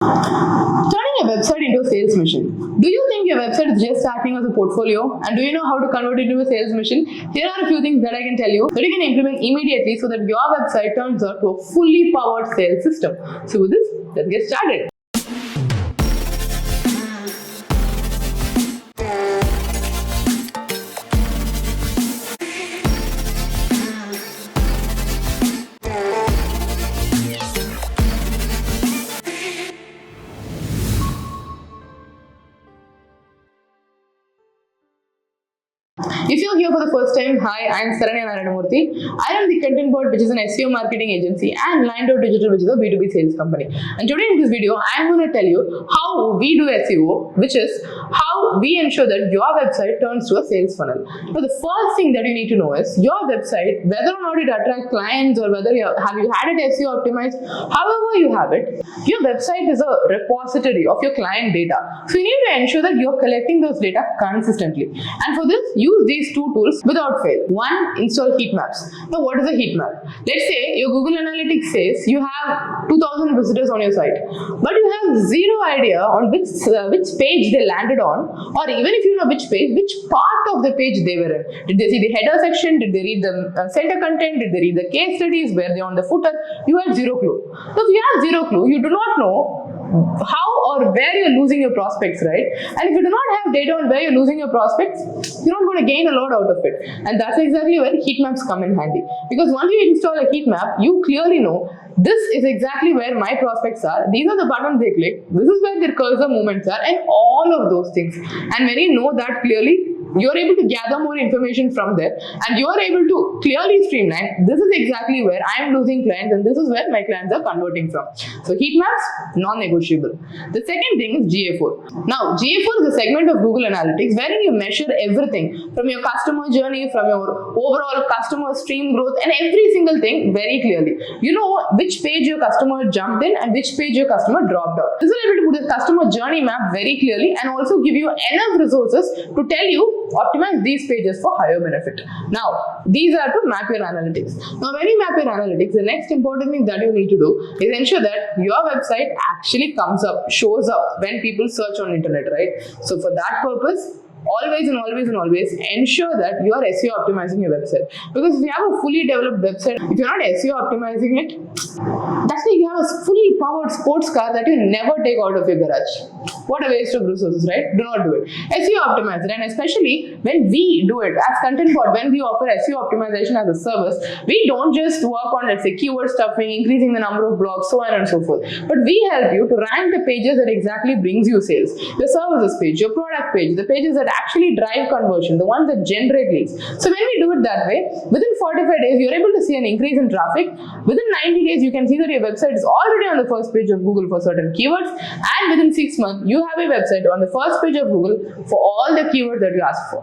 Turning a website into a sales machine. Do you think your website is just acting as a portfolio? And do you know how to convert it into a sales machine? Here are a few things that I can tell you that you can implement immediately so that your website turns out to a fully powered sales system. So with this, let's get started. If you're here for the first time, hi, I am Saranya Narayana Moorthy. I am the Content Board, which is an SEO marketing agency, and Lined Out Digital, which is a B2B sales company. And today in this video, I am going to tell you how we do SEO, which is how we ensure that your website turns to a sales funnel. Now, the first thing that you need to know is your website, whether or not it attracts clients or whether you had it SEO optimized, however you have it, your website is a repository of your client data. So you need to ensure that you're collecting those data consistently. And for this, use these two tools without fail. One, install Heatmaps. Now, what is a heat map? Let's say your Google Analytics says you have 2,000 visitors on your site, but you have zero idea on which page they landed on, or even if you know which page, which part of the page they were in. Did they see the header section? Did they read the center content? Did they read the case studies? Were they on the footer? You have zero clue. So if you have zero clue, you do not know how or where you're losing your prospects, right? And if you do not have data on where you're losing your prospects, you're not going to gain a lot out of it. And that's exactly where heat maps come in handy. Because once you install a heat map, you clearly know this is exactly where my prospects are. These are the buttons they click. This is where their cursor movements are, and all of those things. And when you know that clearly, you're able to gather more information from there, and you're able to clearly streamline. This is exactly where I'm losing clients, and this is where my clients are converting from. So heat maps, non-negotiable. The second thing is GA4. Now, GA4 is a segment of Google Analytics wherein you measure everything from your customer journey, from your overall customer stream growth, and every single thing very clearly. You know which page your customer jumped in and which page your customer dropped out. This is able to put the customer journey map very clearly and also give you enough resources to tell you optimize these pages for higher benefit. Now, these are to map your analytics. Now, when you map your analytics, the next important thing that you need to do is ensure that your website actually comes up, shows up when people search on internet, right? So for that purpose, always ensure that you are SEO optimizing your website. Because if you have a fully developed website, if you're not SEO optimizing it, that's like you have a fully powered sports car that you never take out of your garage. What a waste of resources, right? Do not do it. SEO optimize it, and especially when we do it as Content Board, when we offer SEO optimization as a service, we don't just work on, let's say, keyword stuffing, increasing the number of blogs, so on and so forth. But we help you to rank the pages that exactly brings you sales. The services page, your product page, the pages that actually drive conversion, the ones that generate leads. So when we do it that way, within 45 days, you're able to see an increase in traffic. Within 90 days, you can see that your website is already on the first page of Google for certain keywords. And within 6 months, you have a website on the first page of Google for all the keywords that you asked for.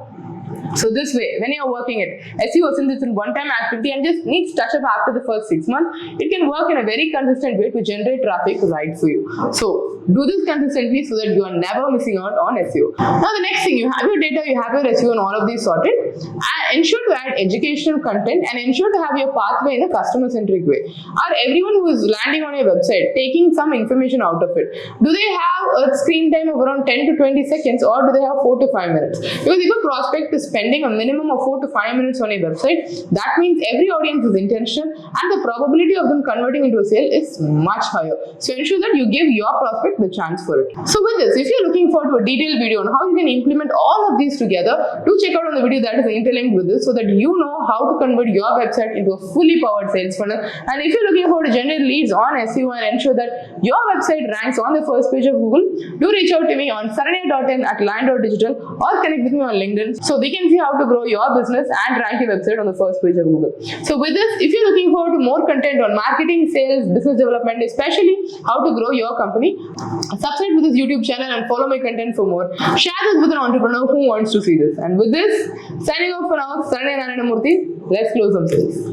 So this way, when you're working it, SEO, since it's a one-time activity and just needs touch-up after the first 6 months, it can work in a very consistent way to generate traffic right for you. So do this consistently so that you are never missing out on SEO. Now the next thing, you have your data, you have your SEO and all of these sorted. And ensure to add educational content and ensure to have your pathway in a customer-centric way. Are everyone who is landing on your website taking some information out of it? Do they have a screen time of around 10 to 20 seconds, or do they have 4 to 5 minutes? Because if a prospect is spending a minimum of 4 to 5 minutes on a website, that means every audience is intentional and the probability of them converting into a sale is much higher. So ensure that you give your prospect the chance for it. So with this, if you're looking forward to a detailed video on how you can implement all of these together, do check out on the video that is interlinked with this so that you know how to convert your website into a fully powered sales funnel. And if you're looking forward to generate leads on SEO and ensure that your website ranks on the first page of Google, do reach out to me on saranya.in at Land.digital or connect with me on LinkedIn so we can see how to grow your business and rank your website on the first page of Google. So with this, if you're looking forward to more content on marketing, sales, business development, especially how to grow your company, subscribe to this YouTube channel and follow my content for more. Share this with an entrepreneur who wants to see this. And with this, signing off for now, Saranya Narayana Moorthy. Let's close some sales.